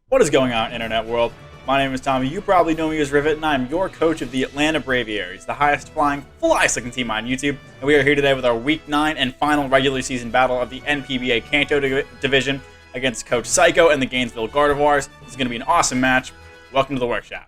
What is going on, internet world? My name is Tommy. You probably know me as Rivet, and I'm your coach of the Atlanta Braviaries, the highest flying, fly-sucking team on YouTube. And we are here today with our Week 9 and final regular season battle of the NPBA Kanto Division against Coach Psycho and the Gainsville Gardvoirs. This is going to be an awesome match. Welcome to the workshop.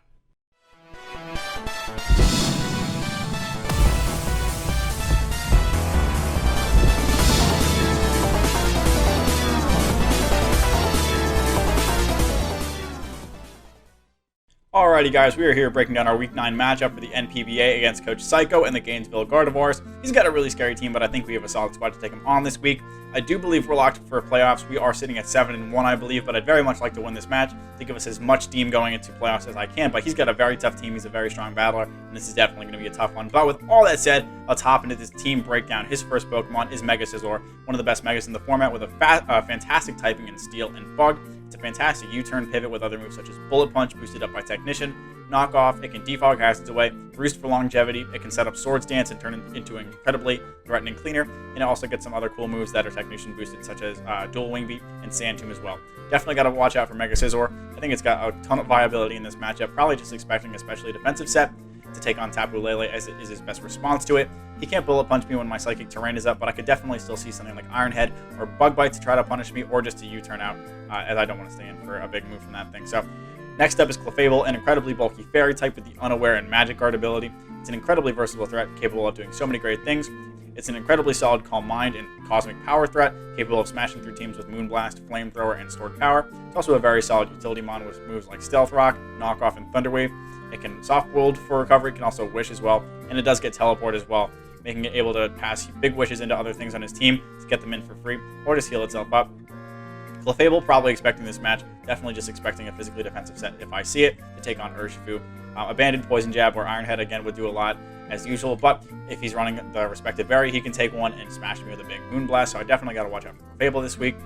Alrighty guys, we are here breaking down our Week 9 matchup for the NPBA against Coach Psycho and the Gainsville Gardvoirs. He's got a really scary team, but I think we have a solid squad to take him on this week. I do believe we're locked for playoffs. We are sitting at 7-1, I believe, but I'd very much like to win this match to give us as much steam going into playoffs as I can. But he's got a very tough team. He's a very strong battler, and this is definitely going to be a tough one. But with all that said, let's hop into this team breakdown. His first Pokemon is Mega Scizor, one of the best Megas in the format with a fantastic typing in Steel and Fog. It's a fantastic U-turn pivot with other moves such as Bullet Punch, boosted up by Technician, Knock Off, it can defog hazards away, boost for longevity, it can set up Swords Dance and turn it into an incredibly threatening cleaner, and it also gets some other cool moves that are Technician boosted, such as Dual Wing Beat and Sand Tomb as well. Definitely got to watch out for Mega Scizor. I think it's got a ton of viability in this matchup, probably just expecting especially a defensive set to take on Tapu Lele as it is his best response to it. He can't Bullet Punch me when my Psychic Terrain is up, but I could definitely still see something like Iron Head or Bug Bite to try to punish me, or just to U-turn out, as I don't want to stay in for a big move from that thing. So next up is Clefable, an incredibly bulky fairy type with the Unaware and Magic Guard ability. It's an incredibly versatile threat, capable of doing so many great things. It's an incredibly solid Calm Mind and Cosmic Power threat, capable of smashing through teams with Moonblast, Flamethrower, and Stored Power. It's also a very solid utility mon with moves like Stealth Rock, Knock Off, and Thunder Wave. It can Soft World for recovery, it can also Wish as well, and it does get Teleport as well, making it able to pass big wishes into other things on his team to get them in for free, or just heal itself up. Clefable, probably expecting this match, definitely just expecting a physically defensive set if I see it, to take on Urshifu. Abandoned Poison Jab or Iron Head again would do a lot as usual, but if he's running the respective berry, he can take one and smash me with a big Moonblast, so I definitely got to watch out for Clefable this week.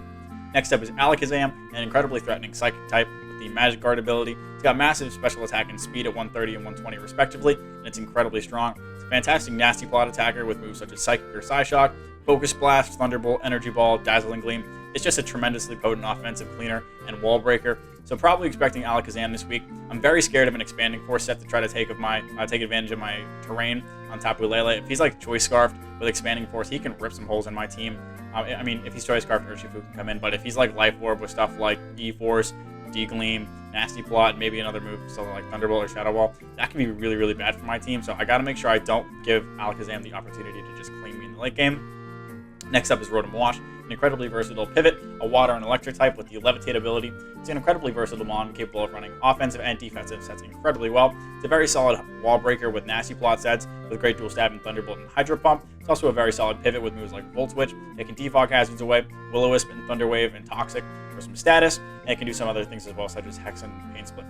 Next up is Alakazam, an incredibly threatening Psychic type with the Magic Guard ability. It's got massive special attack and speed at 130 and 120 respectively, and it's incredibly strong. It's a fantastic Nasty Plot attacker with moves such as Psychic or Psyshock, Focus Blast, Thunderbolt, Energy Ball, Dazzling Gleam. It's just a tremendously potent offensive cleaner and wall breaker. So probably expecting Alakazam this week. I'm very scared of an Expanding Force set to try to take advantage of my terrain on Tapu Lele. If he's like Choice Scarfed with Expanding Force, he can rip some holes in my team. I mean, if he's Choice Scarfed, Urshifu can come in, but if he's like Life Orb with stuff like E-Force, D-Gleam, Nasty Plot, maybe another move, something like Thunderbolt or Shadow Ball, that can be really, really bad for my team. So I got to make sure I don't give Alakazam the opportunity to just clean me in the late game. Next up is Rotom-Wash, an incredibly versatile pivot, a water and electric type with the Levitate ability. It's an incredibly versatile mon, capable of running offensive and defensive sets incredibly well. It's a very solid wall breaker with Nasty Plot sets, with great dual stab and Thunderbolt and Hydro Pump. It's also a very solid pivot with moves like Volt Switch. It can defog hazards away, Will-O-Wisp and Thunder Wave and Toxic for some status, and it can do some other things as well, such as Hex and Pain Split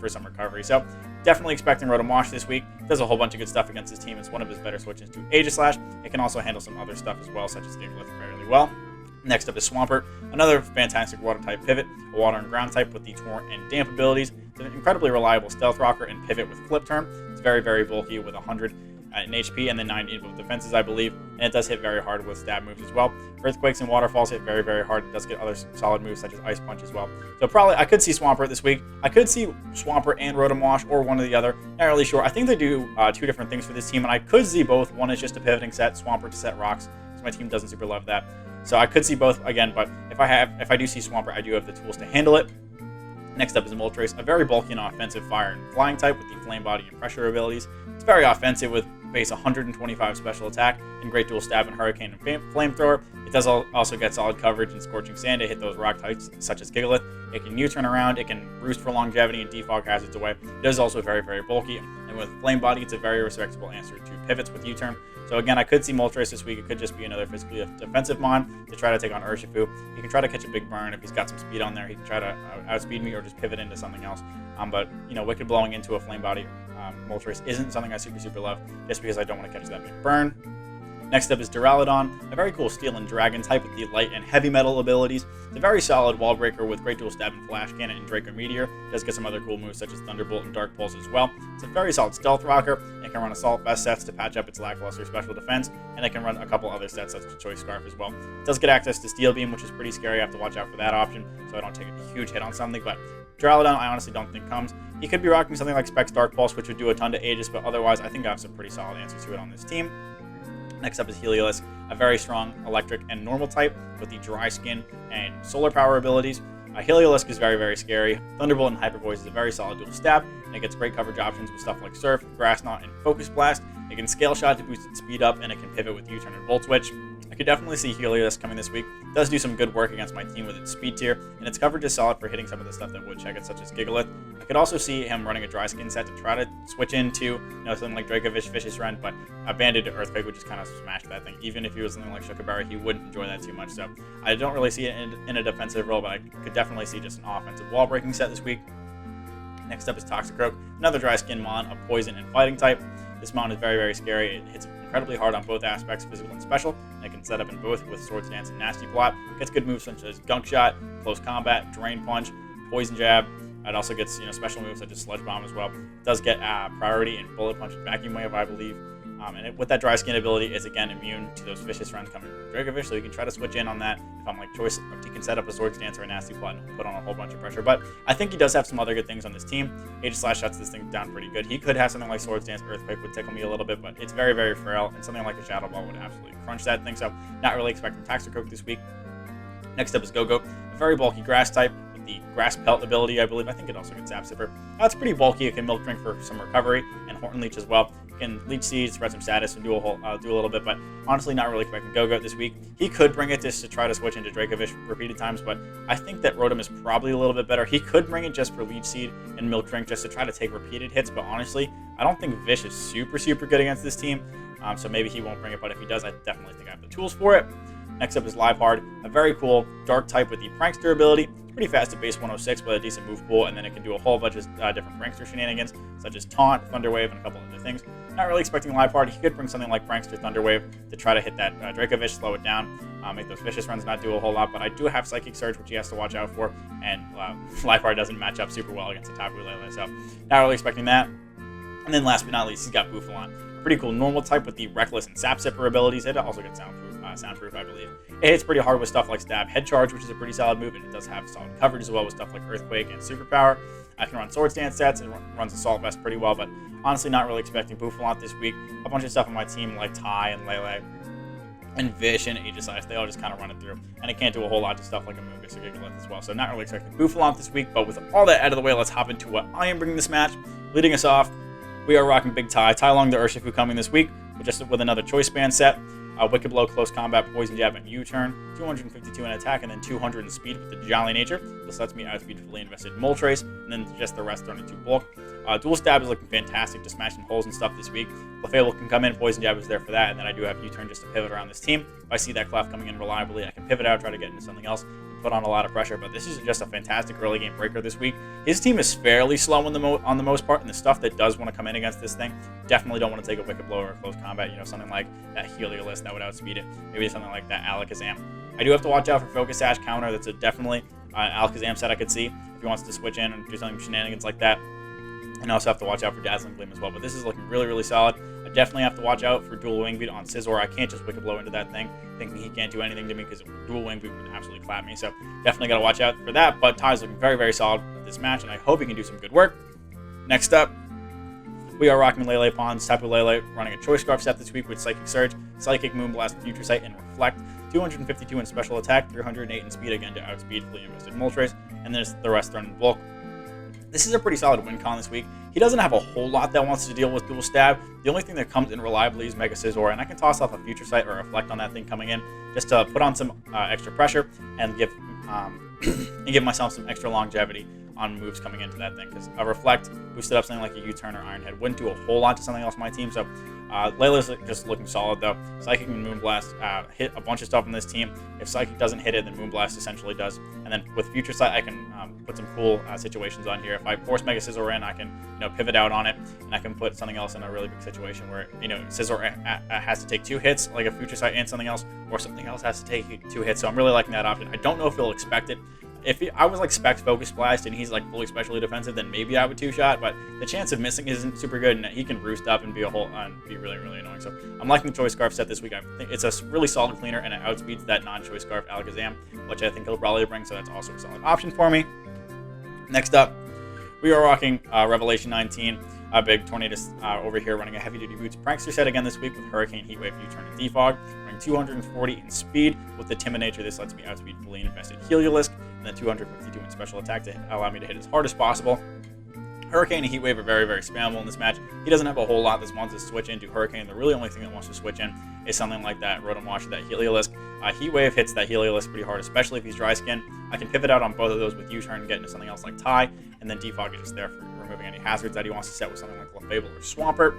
for some recovery. So definitely expecting Rotom-Wash this week. It does a whole bunch of good stuff against his team. It's one of his better switches to Aegislash. It can also handle some other stuff as well, such as Gigalith fairly well. Next up is Swampert, another fantastic water-type pivot, a water and ground type with the Torrent and Damp abilities. It's an incredibly reliable Stealth Rocker and pivot with Flip Turn. It's very, very bulky with 100 in HP and then 90 input defenses, I believe, and it does hit very hard with stab moves as well. Earthquakes and Waterfalls hit very, very hard. It does get other solid moves such as Ice Punch as well. So probably I could see Swampert this week. I could see Swampert and Rotom-Wash or one or the other. Not really sure. I think they do two different things for this team, and I could see both. One is just a pivoting set, Swampert to set rocks, because my team doesn't super love that. So I could see both again, but if I do see Swampert, I do have the tools to handle it. Next up is Moltres, a very bulky and offensive fire and flying type with the Flame Body and Pressure abilities. It's very offensive with base 125 special attack and great dual stab and Hurricane and Flamethrower. It does also get solid coverage and Scorching Sand to hit those rock types such as Gigalith. It can U-turn around, it can roost for longevity and defog hazards away. It is also very, very bulky, and with Flame Body, it's a very respectable answer to pivots with U-turn. So again, I could see Moltres this week. It could just be another physically defensive mon to try to take on Urshifu. He can try to catch a big burn if he's got some speed on there. He can try to outspeed me or just pivot into something else. But, you know, Wicked Blowing into a Flame Body Moltres isn't something I super love, just because I don't want to catch that big burn. Next up is Duraladon, a very cool Steel and Dragon type with the light and heavy metal abilities. It's a very solid wall breaker with great dual stab and Flash Cannon and Draco Meteor. It does get some other cool moves such as Thunderbolt and Dark Pulse as well. It's a very solid Stealth Rocker. It can run Assault Vest sets to patch up its lackluster special defense, and it can run a couple other sets such as Choice Scarf as well. It does get access to Steel Beam, which is pretty scary. I have to watch out for that option so I don't take a huge hit on something, but Duraladon, I honestly don't think comes. He could be rocking something like Specs Dark Pulse, which would do a ton to Aegis, but otherwise, I think I have some pretty solid answers to it on this team. Next up is Heliolisk, a very strong electric and normal type with the dry skin and solar power abilities. Heliolisk is very, very scary. Thunderbolt and Hyper Voice is a very solid dual stab, and it gets great coverage options with stuff like Surf, Grass Knot, and Focus Blast. It can Scale Shot to boost its speed up, and it can pivot with U-Turn and Volt Switch. I could definitely see Heliolisk coming this week. It does do some good work against my team with its speed tier, and its coverage is solid for hitting some of the stuff that would check it, such as Gigalith. I could also see him running a Dry Skin set to try to switch into something like Dracovish, Vicious Rend, but a Banded Earthquake would just kind of smash that thing. Even if he was something like Shukaberry, he wouldn't enjoy that too much, so I don't really see it in a defensive role, but I could definitely see just an offensive wall breaking set this week. Next up is Toxicroak, another Dry Skin Mon, a Poison and Fighting type. This Mon is very, very scary. It hits incredibly hard on both aspects, physical and special, and it can set up in both with Swords Dance and Nasty Plot. It gets good moves such as Gunk Shot, Close Combat, Drain Punch, Poison Jab. It also gets special moves such as Sludge Bomb as well. It does get priority in Bullet Punch and Vacuum Wave, I believe. With that Dry Skin ability, it's again immune to those Vicious Runs coming from Dracovish, so you can try to switch in on that. If I'm like Choice, he can set up a Swords Dance or a Nasty Plot and put on a whole bunch of pressure. But I think he does have some other good things on this team. Aegis Slash shuts this thing down pretty good. He could have something like Swords Dance, Earthquake would tickle me a little bit, but it's very, very frail, and something like a Shadow Ball would absolutely crunch that thing. So not really expecting Toxicroak this week. Next up is Go-Go, a very bulky Grass type. The Grass Pelt ability, I believe. I think it also gets Sap Sipper. It's pretty bulky. It can Milk Drink for some recovery, and Horton Leech as well. It can Leech Seed, spread some status, and do a little bit, but honestly not really expecting Go-Go this week. He could bring it just to try to switch into Dracovish repeated times, but I think that Rotom is probably a little bit better. He could bring it just for Leech Seed and Milk Drink just to try to take repeated hits, but honestly, I don't think Vish is super, super good against this team, so maybe he won't bring it, but if he does, I definitely think I have the tools for it. Next up is Livehard, a very cool Dark type with the Prankster ability. Pretty fast at base 106 with a decent move pool, and then it can do a whole bunch of different Prankster shenanigans, such as Taunt, Thunder Wave, and a couple other things. Not really expecting Livehard. He could bring something like Prankster, Thunder Wave to try to hit that Dracovish, slow it down, make those Vicious Runs not do a whole lot, but I do have Psychic Surge, which he has to watch out for, and Livehard doesn't match up super well against the Tapu Lele, so not really expecting that. And then last but not least, he's got Bouffalant. Pretty cool normal type with the Reckless and Sap Sipper abilities. It also gets soundproof, I believe. It hits pretty hard with stuff like Stab, Head Charge, which is a pretty solid move, and it does have solid coverage as well with stuff like Earthquake and Superpower. I can run Swords Dance sets, and runs Assault Vest pretty well, but honestly not really expecting Bouffalant this week. A bunch of stuff on my team like Ty and Lele and Vish and Aegis, they all just kind of run it through, and it can't do a whole lot to stuff like Amoonguss or Gigalith as well, so not really expecting Bouffalant this week. But with all that out of the way, let's hop into what I am bringing this match. Leading us off, we are rocking Big Ty along the Urshifu coming this week, with another Choice Band set. Wicked Blow, Close Combat, Poison Jab, and U-Turn. 252 in attack, and then 200 in speed with the Jolly Nature. This lets me outspeed fully invested Moltres, and then just the rest thrown into bulk. Dual Stab is looking fantastic, just smashing holes and stuff this week. Clefable can come in, Poison Jab is there for that, and then I do have U-Turn just to pivot around this team. If I see that Clef coming in reliably, I can pivot out, try to get into something else, put on a lot of pressure, but this is just a fantastic early game breaker this week. His team is fairly slow on the most part, and the stuff that does want to come in against this thing, definitely don't want to take a Wicked Blow or a Close Combat, something like that Heliolisk that would outspeed it, maybe something like that Alakazam. I do have to watch out for Focus Sash counter. That's definitely an Alakazam set I could see if he wants to switch in and do something shenanigans like that. And I also have to watch out for Dazzling Gleam as well, but this is looking really, really solid. I definitely have to watch out for Dual Wing Beat on Scizor. I can't just Wicked Blow into that thing, thinking he can't do anything to me, because Dual Wing Beat would absolutely clap me, so definitely got to watch out for that. But Ty's looking very, very solid with this match, and I hope he can do some good work. Next up, we are rocking Lele Pons, Tapu Lele, running a Choice Scarf set this week with Psychic Surge, Psychic, Moonblast, Future Sight, and Reflect. 252 in special attack, 308 in speed, again to outspeed fully invested Moltres, and there's the rest thrown in bulk. This is a pretty solid win con this week. He doesn't have a whole lot that wants to deal with Dual Stab. The only thing that comes in reliably is Mega Scizor, and I can toss off a Future Sight or a Reflect on that thing coming in just to put on some extra pressure and give myself some extra longevity on moves coming into that thing, because a Reflect boosted up something like a U-Turn or Iron Head wouldn't do a whole lot to something else on my team. So Lele's just looking solid though. Psychic and Moonblast hit a bunch of stuff on this team. If Psychic doesn't hit it, then Moonblast essentially does. And then with Future Sight, I can put some cool situations on here. If I force Mega Scizor in, I can pivot out on it, and I can put something else in a really big situation where Scizor has to take 2 hits, like a Future Sight and something else, or something else has to take 2 hits. So I'm really liking that option. I don't know if he'll expect it. If I was like Specs Focus Blast and he's like fully specially defensive, then maybe I would 2-shot, but the chance of missing isn't super good, and he can roost up and be be really, really annoying. So I'm liking the Choice Scarf set this week. I think it's a really solid cleaner, and it outspeeds that non-Choice Scarf Alakazam, which I think he'll probably bring, so that's also a solid option for me. Next up, we are rocking Revelation 19. A big Tornadus over here running a heavy-duty boots prankster set again this week with Hurricane, Heatwave, U-Turn, and Defog. Running 240 in speed with the Timid Nature. This lets me outspeed fully infested Heliolisk, and then 252 in special attack to allow me to hit as hard as possible. Hurricane and Heatwave are very, very spammable in this match. He doesn't have a whole lot that wants to switch into Hurricane. The really only thing that wants to switch in is something like that Rotom-Wash or that Heliolisk. Heatwave hits that Heliolisk pretty hard, especially if he's dry skin. I can pivot out on both of those with U-Turn and get into something else like Tie, and then Defog is just there for removing any hazards that he wants to set with something like Clefable or Swampert.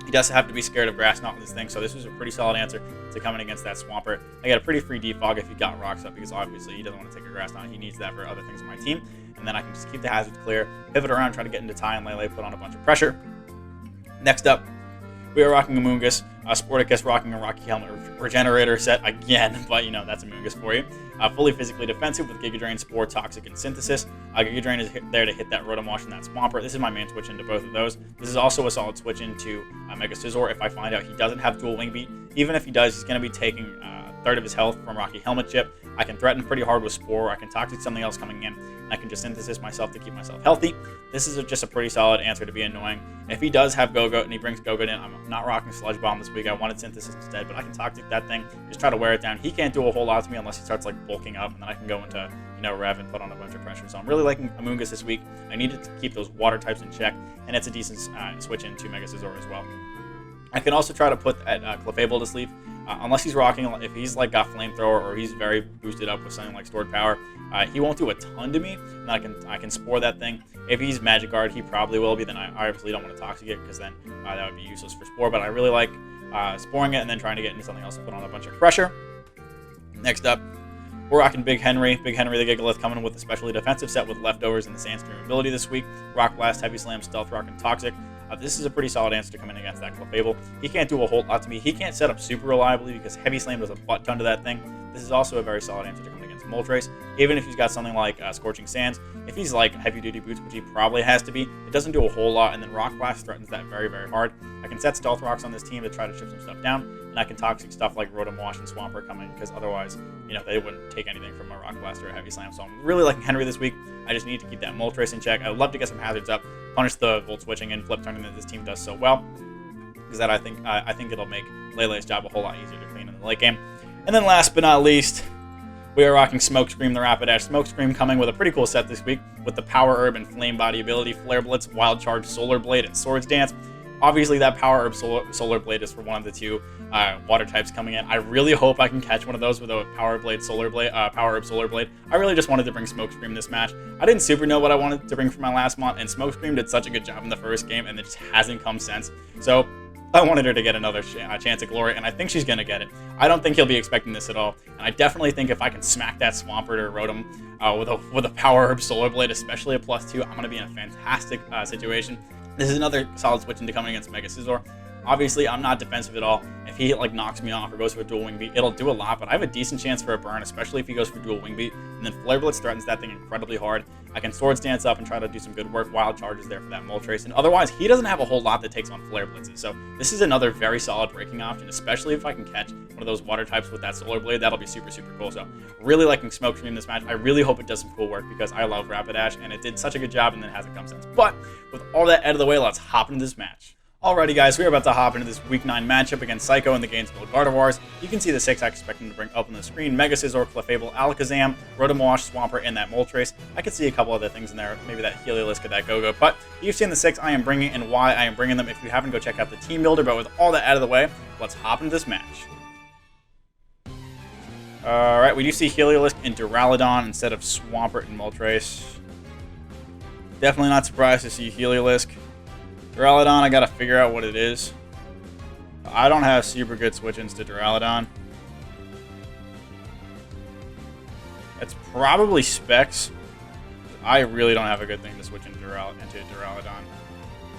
He does have to be scared of Grass Knot with this thing, so this was a pretty solid answer to coming against that Swampert. I got a pretty free Defog if he got Rocks up, because obviously he doesn't want to take a Grass Knot. He needs that for other things on my team. And then I can just keep the hazards clear, pivot around, try to get into Tie and Lele, put on a bunch of pressure. Next up, we are rocking Amoonguss. Sporticus rocking a Rocky Helmet Regenerator set again, but that's Amoonguss for you. Fully physically defensive with Giga Drain, Spore, Toxic, and Synthesis. Giga Drain is there to hit that Rotom-Wash and that Swampert. This is my main switch into both of those. This is also a solid switch into Mega Scizor if I find out he doesn't have dual Wing Beat. Even if he does, he's going to be taking a third of his health from Rocky Helmet Chip. I can threaten pretty hard with Spore. I can Toxic something else coming in. And I can just Synthesis myself to keep myself healthy. This is just a pretty solid answer to be annoying. If he does have Go-Goat and he brings Go-Goat in, I'm not rocking Sludge Bomb this week. I wanted Synthesis instead, but I can Toxic that thing. Just try to wear it down. He can't do a whole lot to me unless he starts bulking up, and then I can go into Rev and put on a bunch of pressure. So I'm really liking Amoonguss this week. I needed to keep those water types in check, and it's a decent switch into Mega Scizor as well. I can also try to put that Clefable to sleep. Unless he's rocking, if he's got Flamethrower or he's very boosted up with something like Stored Power, he won't do a ton to me, and I can Spore that thing. If he's Magic Guard, he probably will be, then I obviously don't want to Toxic it, because then that would be useless for Spore, but I really like Sporing it and then trying to get into something else to put on a bunch of pressure. Next up, we're rocking Big Henry. Big Henry the Gigalith coming with a specially defensive set with Leftovers and the Sandstream ability this week. Rock Blast, Heavy Slam, Stealth Rock, and Toxic. This is a pretty solid answer to come in against that Clefable. He can't do a whole lot to me. He can't set up super reliably because Heavy Slam does a butt ton to that thing. This is also a very solid answer to come in against Moltres. Even if he's got something like Scorching Sands, if he's Heavy Duty Boots, which he probably has to be, it doesn't do a whole lot, and then Rock Blast threatens that very, very hard. I can set Stealth Rocks on this team to try to chip some stuff down, and I can Toxic stuff like Rotom-Wash and Swampert coming, because otherwise, they wouldn't take anything from a Rock Blast or a Heavy Slam. So I'm really liking Henry this week. I just need to keep that Moltres in check. I'd love to get some hazards up, punish the Volt Switching and Flip Turning that this team does so well, because that I think it'll make Lele's job a whole lot easier to clean in the late game. And then last but not least, we are rocking Smokescream the Rapidash. Smokescream coming with a pretty cool set this week with the Power Herb and Flame Body ability, Flare Blitz, Wild Charge, Solar Blade, and Swords Dance. Obviously, that Power Herb Solar Blade is for one of the two water types coming in. I really hope I can catch one of those with a Power Herb Solar Blade. I really just wanted to bring Smokescream this match. I didn't super know what I wanted to bring for my last month, and Smokescream did such a good job in the first game, and it just hasn't come since. So I wanted her to get another chance at glory, and I think she's going to get it. I don't think he'll be expecting this at all, and I definitely think if I can smack that Swampert or Rotom with a Power Herb Solar Blade, especially a +2, I'm going to be in a fantastic situation. This is another solid switch into coming against Mega Scizor. Obviously, I'm not defensive at all. If he knocks me off or goes for a dual Wing Beat, it'll do a lot, but I have a decent chance for a burn, especially if he goes for dual Wing Beat. And then Flare Blitz threatens that thing incredibly hard. I can Swords Dance up and try to do some good work. Wild Charge is there for that Moltres. And otherwise, he doesn't have a whole lot that takes on Flare Blitzes. So this is another very solid breaking option, especially if I can catch one of those water types with that Solar Blade. That'll be super, super cool. So really liking Smokescreen in this match. I really hope it does some cool work because I love Rapidash, and it did such a good job and then hasn't come since. But with all that out of the way, let's hop into this match. Alrighty guys, we're about to hop into this Week 9 matchup against Psycho and the Gainsville Gardvoirs. You can see the 6 I expect him to bring up on the screen. Mega Scizor, Clefable, Alakazam, Rotom-Wash, Swampert, and that Moltres. I could see a couple other things in there, maybe that Heliolisk or that Go-Go, but you've seen the 6 I am bringing and why I am bringing them. If you haven't, go check out the team builder, but with all that out of the way, let's hop into this match. Alright, we do see Heliolisk and Duraladon instead of Swampert and Moltres. Definitely not surprised to see Heliolisk. Duraladon, I gotta figure out what it is. I don't have super good switch-ins to Duraladon. It's probably Specs. I really don't have a good thing to switch into Duraladon.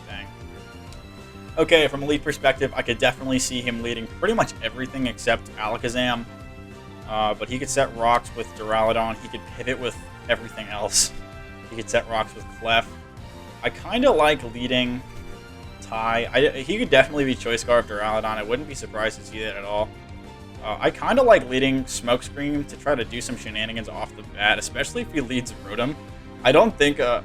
Dang. Okay, from a lead perspective, I could definitely see him leading pretty much everything except Alakazam. But he could set rocks with Duraladon. He could pivot with everything else. He could set rocks with Clef. I kind of like leading Tie. He could definitely be Choice Scarf Duraladon. I wouldn't be surprised to see that at all. I kind of like leading Smokescreen to try to do some shenanigans off the bat, especially if he leads Rotom. I don't think a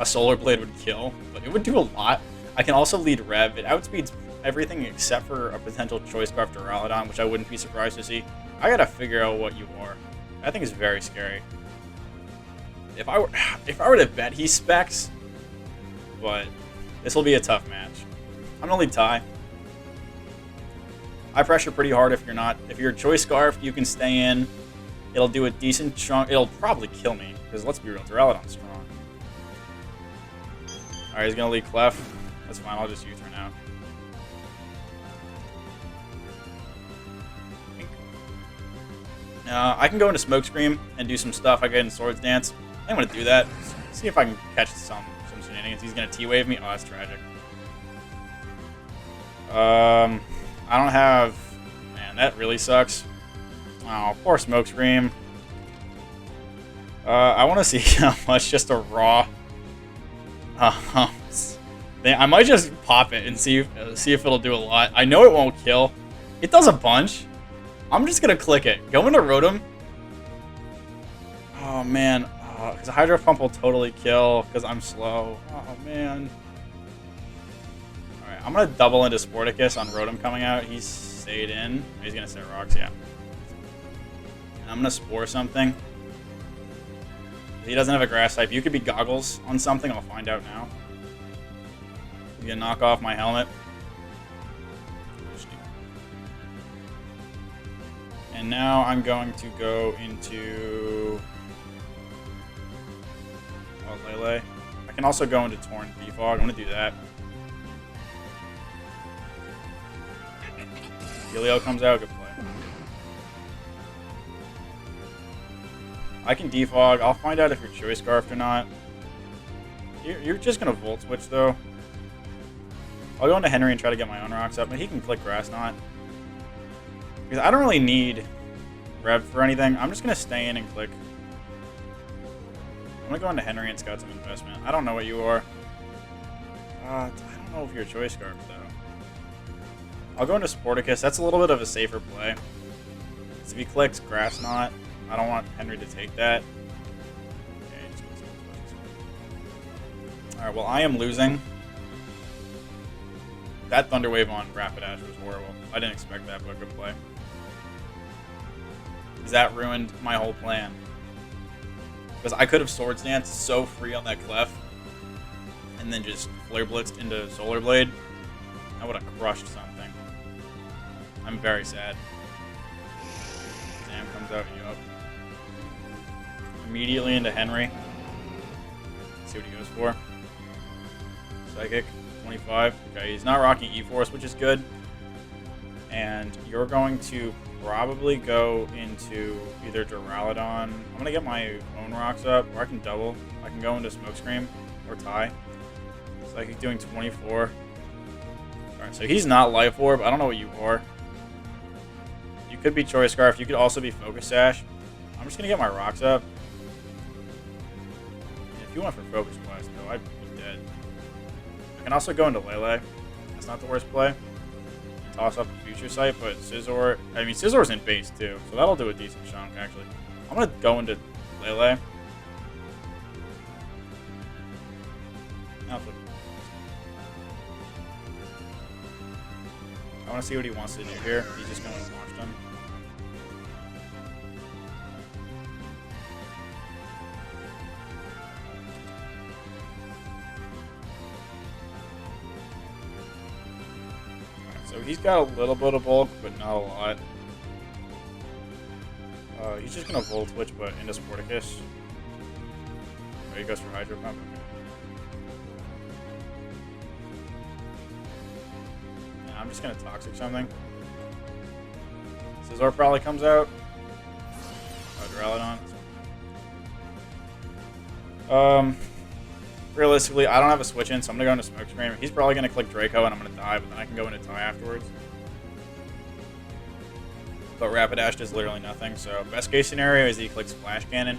Solar Blade would kill, but it would do a lot. I can also lead Rev. It outspeeds everything except for a potential Choice Scarf Duraladon, which I wouldn't be surprised to see. I gotta figure out what you are. I think it's very scary. If I were to bet he specs, but this will be a tough match. I'm gonna lead Ty. I pressure pretty hard if you're not. If you're Choice Scarf, you can stay in. It'll do a decent chunk. It'll probably kill me, because let's be real, Duraladon's strong. Alright, he's gonna lead Clef. That's fine, I'll just use her now. I can go into Smokescream and do some stuff. I get in Swords Dance. I'm gonna do that. See if I can catch some shenanigans. He's gonna T-Wave me. Oh, that's tragic. I don't have... Man, that really sucks. Oh, poor Smokescream. I want to see how much just a raw... I might just pop it and see if it'll do a lot. I know it won't kill. It does a bunch. I'm just gonna click it. Go into Rotom. Oh man, because Hydro Pump will totally kill because I'm slow. Oh man. All right, I'm gonna double into Sporticus on Rotom coming out. He's stayed in. He's gonna stay rocks, yeah. And I'm gonna Spore something. He doesn't have a Grass type. You could be Goggles on something. I'll find out now. He's gonna knock off my helmet. And now I'm going to go into Lele. I can also go into Torn Defog. I'm going to do that. Helio comes out. Good play. I can Defog. I'll find out if you're Choice Scarfed or not. You're just going to Volt Switch, though. I'll go into Henry and try to get my own rocks up, but he can click Grass Knot. Because I don't really need Rev for anything. I'm just going to stay in and click. I'm going to go into Henry and scout some investment. I don't know what you are. I don't know if you're a Choice Scarf, though. I'll go into Sporticus. That's a little bit of a safer play. So if he clicks Grass Knot, I don't want Henry to take that. Okay, alright, well, I am losing. That Thunder Wave on Rapidash was horrible. I didn't expect that, but good play. Because that ruined my whole plan. Because I could have Swords Danced so free on that Clef, and then just Flare Blitzed into Solar Blade. I would have crushed something. I'm very sad. Sam comes out, you up. Immediately into Henry. Let's see what he goes for. Psychic. 25. Okay, he's not rocking E-Force, which is good. And you're going to probably go into either Duraladon. I'm going to get my own rocks up, or I can double. I can go into Smokescream or Ty. Psychic doing 24. Alright, so he's not Life Orb. I don't know what you are. You could be Choice Scarf. You could also be Focus Sash. I'm just going to get my rocks up. If you went for Focus Blast, though, I'd be dead. I can also go into Lele. That's not the worst play. Toss up a Future Sight, but Scizor... I mean, Scizor's in base, too, so that'll do a decent chunk, actually. I'm going to go into Lele. Now flip. I want to see what he wants to do here. He's just going to launch them. So he's got a little bit of bulk, but not a lot. He's just going to Volt Switch, but into Sporticus. Oh, he goes for Hydro Pump. Okay. And I'm just going to Toxic something. Scizor probably comes out. Oh, Duraladon. Realistically, I don't have a switch in, so I'm going to go into Smokescream. He's probably going to click Draco, and I'm going to die, but then I can go into Ty afterwards. But Rapidash does literally nothing, so best case scenario is he clicks Flash Cannon,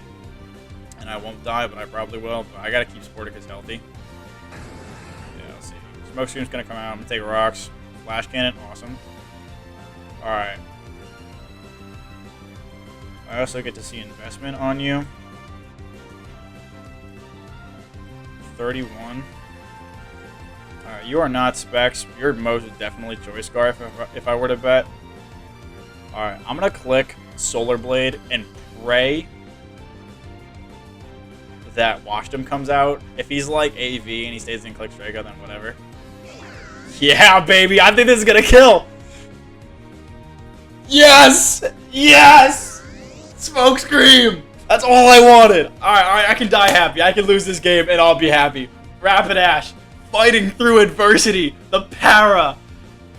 and I won't die, but I probably will. But I got to keep Sporticus healthy. Yeah, let's see. Smokescream's going to come out. I'm going to take Rocks. Flash Cannon, awesome. Alright. I also get to see investment on you. 31. Alright, you are not Specs. You're most definitely Choice Scarf if I were to bet. Alright, I'm going to click Solar Blade and pray that Washdom comes out. If he's like AV and he stays in Click Draco, then whatever. Yeah, baby. I think this is going to kill. Yes! Yes! Smoke Scream! That's all I wanted. Alright, I can die happy. I can lose this game and I'll be happy. Rapidash, fighting through adversity. The para.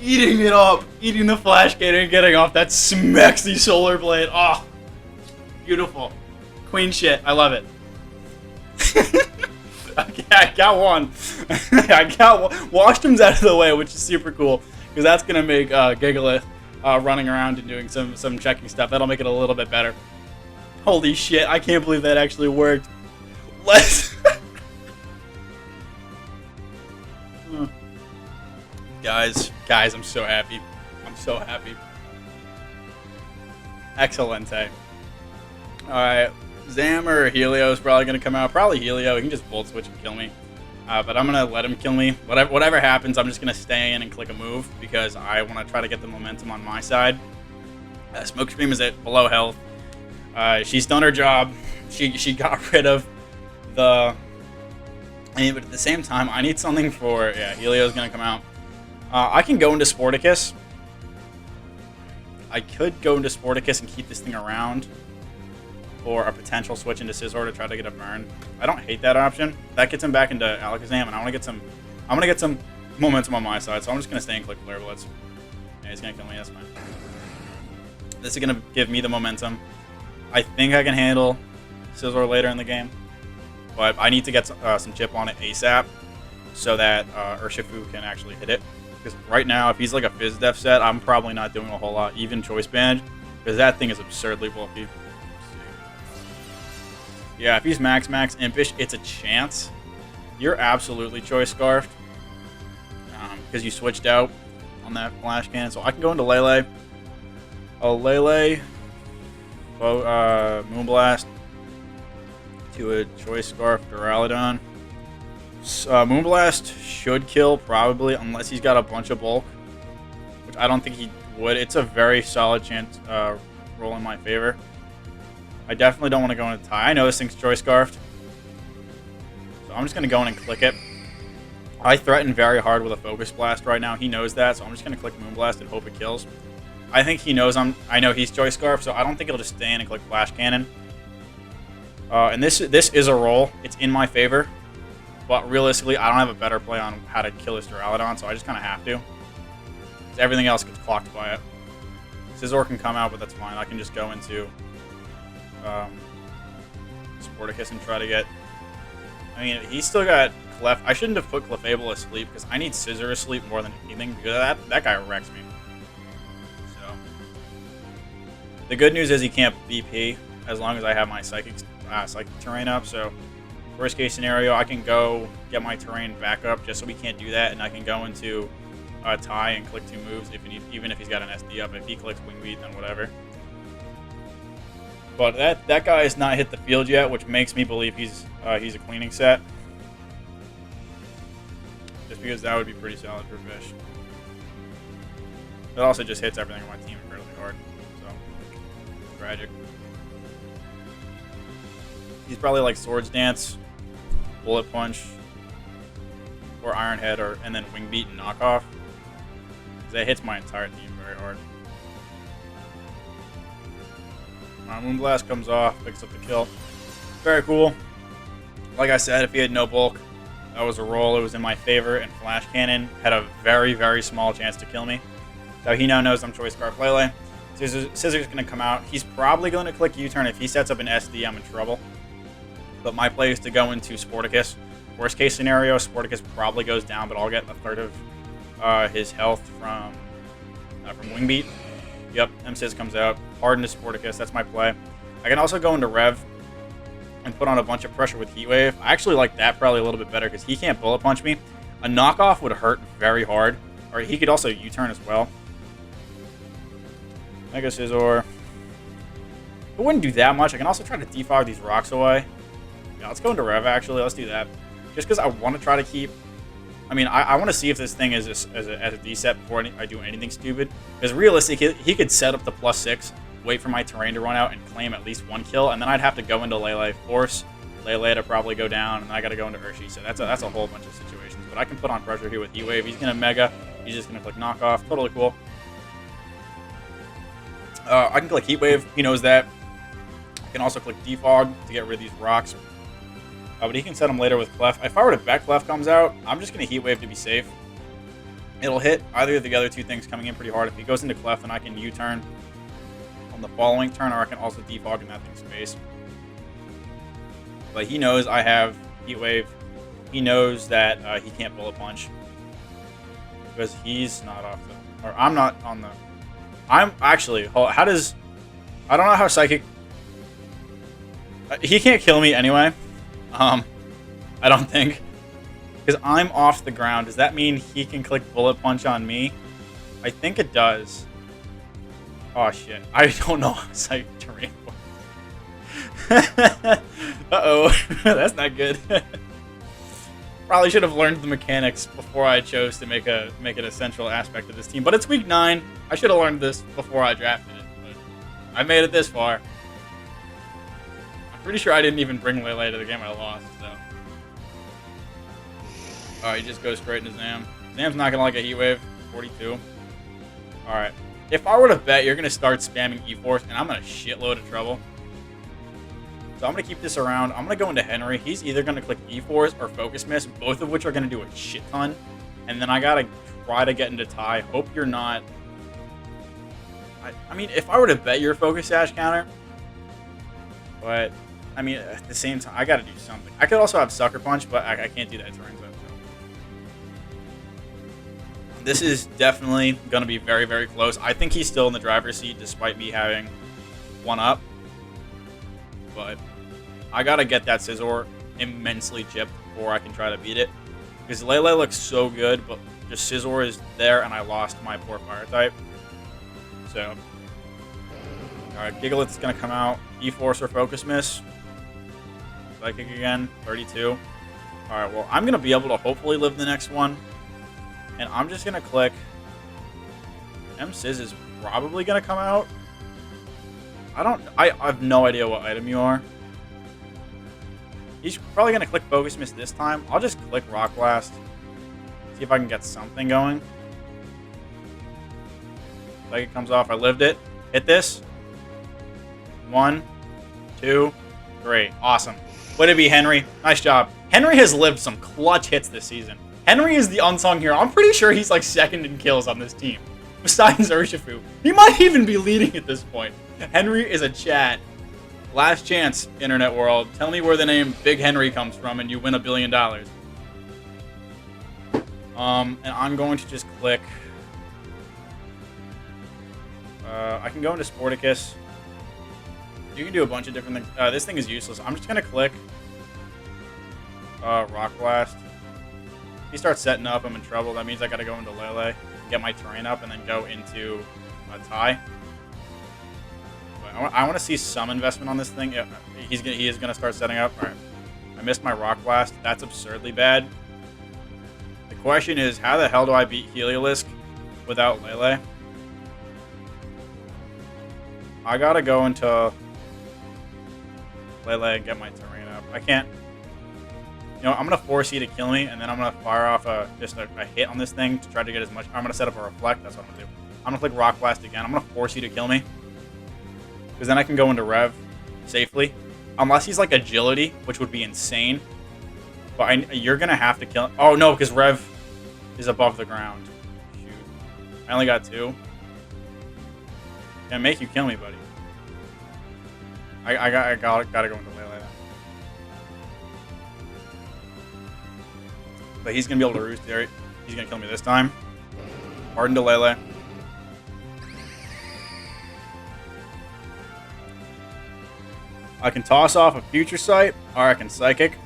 Eating it up. Eating the Flash Gator and getting off that smexy Solar Blade. Oh, beautiful. Queen shit. I love it. Okay, I got one. I got one. Washdom's out of the way, which is super cool. Because that's going to make Gigalith running around and doing some checking stuff. That'll make it a little bit better. Holy shit, I can't believe that actually worked. Let's... Guys, I'm so happy. I'm so happy. Excelente. Alright, Zam or Helio is probably going to come out. Probably Helio. He can just Volt Switch and kill me. But I'm going to let him kill me. Whatever happens, I'm just going to stay in and click a move because I want to try to get the momentum on my side. Smoke Scream is at below health. She's done her job. She got rid of the... but at the same time, I need something for... Yeah, Helio's going to come out. I can go into Sporticus. I could go into Sporticus and keep this thing around. Or a potential switch into Scizor to try to get a burn. I don't hate that option. That gets him back into Alakazam, and I want to get some... I'm going to get some momentum on my side, so I'm just going to stay and click Flare Blitz. Yeah, he's going to kill me. That's fine. This is going to give me the momentum. I think I can handle Scizor later in the game, but I need to get some chip on it ASAP so that Urshifu can actually hit it. Because right now, if he's like a Fizz Def set, I'm probably not doing a whole lot, even Choice Band, because that thing is absurdly bulky. Yeah, if he's max Impish, it's a chance. You're absolutely Choice Scarfed because you switched out on that Flash Cannon. So I can go into Lele. Oh, Lele. Moonblast to a Choice Scarf Duraladon. Moonblast should kill probably unless he's got a bunch of bulk, which I don't think he would. It's a very solid chance roll in my favor. I definitely don't want to go into tie. I know this thing's Choice Scarfed, so I'm just going to go in and click it. I threaten very hard with a Focus Blast right now. He knows that, so I'm just going to click Moonblast and hope it kills. I think he knows I know he's Choice Scarf, so I don't think he'll just stay in and click Flash Cannon. And this is a roll. It's in my favor. But realistically, I don't have a better play on how to kill this Duraladon, so I just kind of have to. Everything else gets clocked by it. Scizor can come out, but that's fine. I can just go into Sporticus and try to get... I mean, he's still got Clef. I shouldn't have put Clefable asleep, because I need Scizor asleep more than anything, because that guy wrecks me. The good news is he can't BP as long as I have my Psychic Terrain up, so worst case scenario, I can go get my Terrain back up just so we can't do that, and I can go into tie and click 2 moves even if he's got an SD up. If he clicks Wing Beat, then whatever. But that guy has not hit the field yet, which makes me believe he's a cleaning set. Just because that would be pretty solid for Fish. It also just hits everything on my team incredibly hard. Tragic. He's probably like Swords Dance, Bullet Punch, or Iron Head, and then Wing Beat and Knockoff. That hits my entire team very hard. Moonblast comes off, picks up the kill. Very cool. Like I said, if he had no bulk, that was a roll. It was in my favor, and Flash Cannon had a very, very small chance to kill me. So he now knows I'm Choice Scarf Lele. Scizor's going to come out. He's probably going to click U-turn. If he sets up an SD, I'm in trouble. But my play is to go into Sporticus. Worst case scenario, Sporticus probably goes down, but I'll get a third of his health from Wing Beat. Yep, M-Sizz comes out. Harden to Sporticus. That's my play. I can also go into Rev and put on a bunch of pressure with Heat Wave. I actually like that probably a little bit better because he can't Bullet Punch me. A knockoff would hurt very hard. Or he could also U-turn as well. Mega Scizor. It wouldn't do that much. I can also try to defog these rocks away. Yeah, let's go into Rev, actually. Let's do that. just because I want to try to keep. I mean, I want to see if this thing is as a D-set before I do anything stupid. Because realistically, he could set up the +6, wait for my terrain to run out, and claim at least 1 kill, and then I'd have to go into Lele, force Lele to probably go down, and I got to go into Urshi. So that's a whole bunch of situations. But I can put on pressure here with Heat Wave. He's gonna Mega. He's just gonna click Knockoff. Totally cool. I can click Heat Wave. He knows that. I can also click Defog to get rid of these rocks. But he can set them later with Clef. If I were to bet Clef comes out, I'm just going to Heat Wave to be safe. It'll hit either of the other two things coming in pretty hard. If he goes into Clef, then I can U-turn on the following turn, or I can also Defog in that thing's face. But he knows I have Heat Wave. He knows that he can't Bullet Punch. Because he's not off the... Or I'm not on the... I'm actually... How does... I don't know how Psychic... He can't kill me anyway. I don't think. Because I'm off the ground. Does that mean he can click Bullet Punch on me? I think it does. Oh, shit. I don't know how Psychic terrain works. Uh-oh. That's not good. Probably should have learned the mechanics before I chose to make it a central aspect of this team. But it's week 9. I should have learned this before I drafted it. But I made it this far. Pretty sure I didn't even bring Lele to the game I lost, so. Alright, he just goes straight into Zam. Zam's not gonna like a Heat Wave. 42. Alright. If I were to bet, you're gonna start spamming E-Force, and I'm in a shitload of trouble. So I'm gonna keep this around. I'm gonna go into Henry. He's either gonna click E-Force or Focus Miss, both of which are gonna do a shit ton. And then I gotta try to get into tie. Hope you're not... I mean, if I were to bet your Focus Sash counter... But... I mean, at the same time, I gotta do something. I could also have Sucker Punch, but I can't do that terrain zone. So. This is definitely gonna be very, very close. I think he's still in the driver's seat, despite me having one up. But I gotta get that Scizor immensely chipped before I can try to beat it. Because Lele looks so good, but just Scizor is there, and I lost my poor Fire type. So, alright, Gigalith's gonna come out. E-Force or Focus Miss. Psychic again, 32. Alright, well, I'm going to be able to hopefully live the next one. And I'm just going to click... M-Sizz is probably going to come out. I have no idea what item you are. He's probably going to click Focus Miss this time. I'll just click Rock Blast. See if I can get something going. Psychic comes off. I lived it. Hit this. 1, 2, 3. Awesome. Way to be, Henry. Nice job. Henry has lived some clutch hits this season. Henry is the unsung hero. I'm pretty sure he's like second in kills on this team. Besides Urshifu. He might even be leading at this point. Henry is a chat. Last chance, internet world. Tell me where the name Big Henry comes from and you win $1 billion. And I'm going to just click... I can go into Sporticus. You can do a bunch of different things. This thing is useless. I'm just going to click Rock Blast. If he starts setting up, I'm in trouble. That means I got to go into Lele, get my terrain up, and then go into tie. But I want to see some investment on this thing. Yeah, he is going to start setting up. All right. I missed my Rock Blast. That's absurdly bad. The question is, how the hell do I beat Heliolisk without Lele? I got to go into... Lele and get my terrain up. I can't... You know, I'm going to force you to kill me, and then I'm going to fire off just a hit on this thing to try to get as much... I'm going to set up a Reflect. That's what I'm going to do. I'm going to click Rock Blast again. I'm going to force you to kill me. Because then I can go into Rev safely. Unless he's like Agility, which would be insane. But you're going to have to kill... Oh, no, because Rev is above the ground. Shoot. I only got 2. Can't make you kill me, buddy. I gotta go into Lele then. But he's gonna be able to roost there. He's gonna kill me this time. Harden to Lele. I can toss off a Future Sight, or I can Psychic.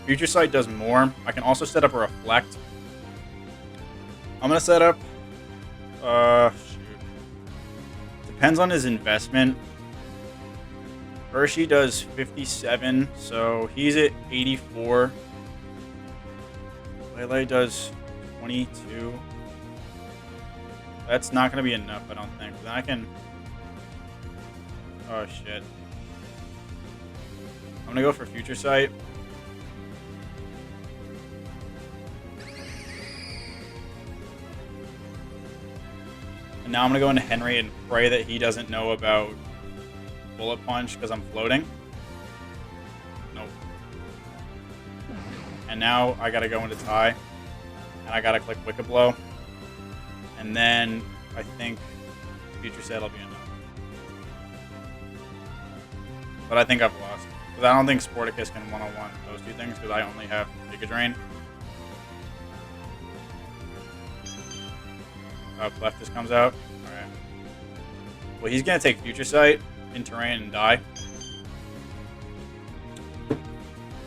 Future Sight does more. I can also set up a Reflect. I'm gonna set up... shoot. Depends on his investment. Urshi does 57, so he's at 84. Lele does 22. That's not going to be enough, I don't think. Then I can... Oh, shit. I'm going to go for Future Sight. And now I'm going to go into Henry and pray that he doesn't know about Bullet Punch because I'm floating. Nope. And now I got to go into Tie. And I got to click Wicked Blow. And then I think Future Sight will be enough. But I think I've lost. Because I don't think Sporticus can one-on-one those two things because I only have Giga Drain. Clefable comes out. Alright. Well, he's going to take Future Sight in terrain and die.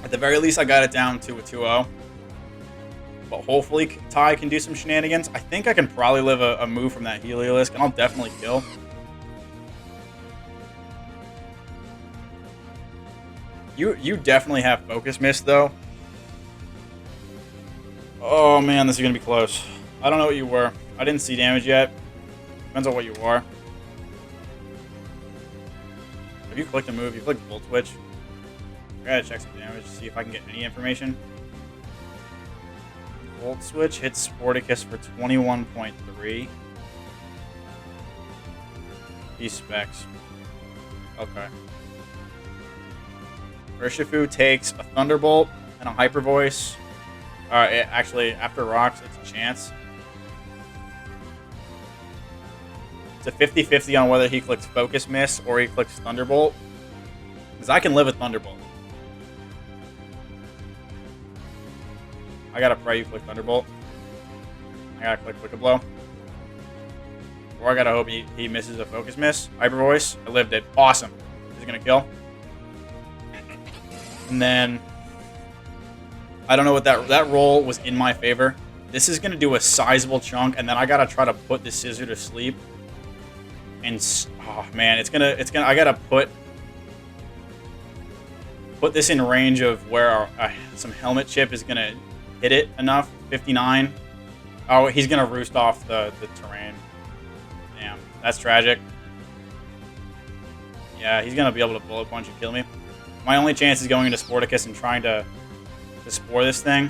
At the very least, I got it down to a 2-0. But hopefully Ty can do some shenanigans. I think I can probably live a move from that Heliolisk, and I'll definitely kill. You definitely have Focus Mist, though. Oh, man, this is going to be close. I don't know what you were. I didn't see damage yet. Depends on what you are. Have you clicked a move? You clicked Volt Switch. I gotta check some damage to see if I can get any information. Volt Switch hits Sporticus for 21.3. He specs. Okay. Urshifu takes a Thunderbolt and a Hyper Voice. Actually, after Rocks, it's a chance. It's a 50-50 on whether he clicks Focus Mist or he clicks Thunderbolt. Because I can live with Thunderbolt. I gotta pray you click Thunderbolt. I gotta click Wicked Blow. Or I gotta hope he misses a Focus Miss. Hyper Voice. I lived it. Awesome. He's gonna kill. And then I don't know what that roll was in my favor. This is gonna do a sizable chunk, and then I gotta try to put the Scizor to sleep. And oh man, it's gonna. I gotta put this in range of where some Helmet Chip is gonna hit it enough. 59. Oh, he's gonna roost off the terrain. Damn, that's tragic. Yeah, he's gonna be able to Bullet Punch and kill me. My only chance is going into Sporticus and trying to Spore this thing.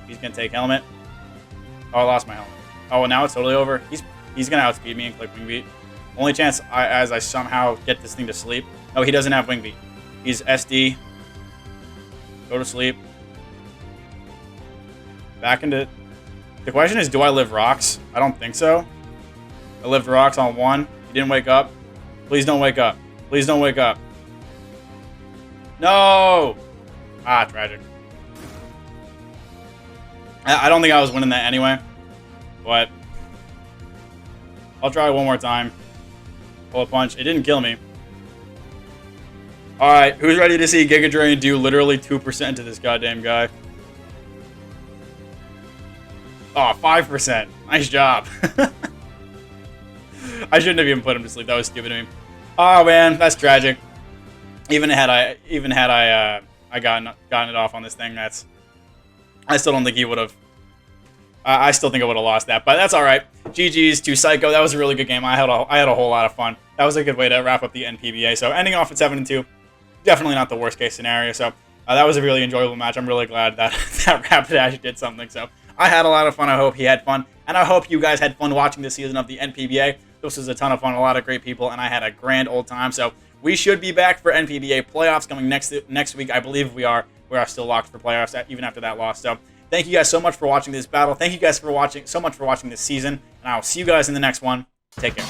He's gonna take Helmet. Oh, I lost my Helmet. Oh, well, now it's totally over. He's gonna outspeed me and click Wing Beat. Only chance as I somehow get this thing to sleep. Oh, he doesn't have Wing Beat. He's SD. Go to sleep. Back into... The question is, do I live Rocks? I don't think so. I lived Rocks on 1. He didn't wake up. Please don't wake up. Please don't wake up. No! Ah, tragic. I don't think I was winning that anyway. But... I'll try one more time. Bullet Punch. It didn't kill me. Alright, who's ready to see Giga Drain do literally 2% to this goddamn guy? Oh, 5%. Nice job. I shouldn't have even put him to sleep. That was stupid of me. Oh man, that's tragic. Even had I gotten it off on this thing, I still don't think he would have. I still think I would have lost that, but that's all right. GG's to Psycho. That was a really good game. I had a whole lot of fun. That was a good way to wrap up the NPBA. So ending off at 7-2, definitely not the worst case scenario. So that was a really enjoyable match. I'm really glad that that Rapidash did something. So I had a lot of fun. I hope he had fun, and I hope you guys had fun watching this season of the NPBA. This was a ton of fun. A lot of great people, and I had a grand old time. So we should be back for NPBA playoffs coming next week. I believe we are. We are still locked for playoffs even after that loss. So thank you guys so much for watching this battle. Thank you guys so much for watching this season, and I'll see you guys in the next one. Take care.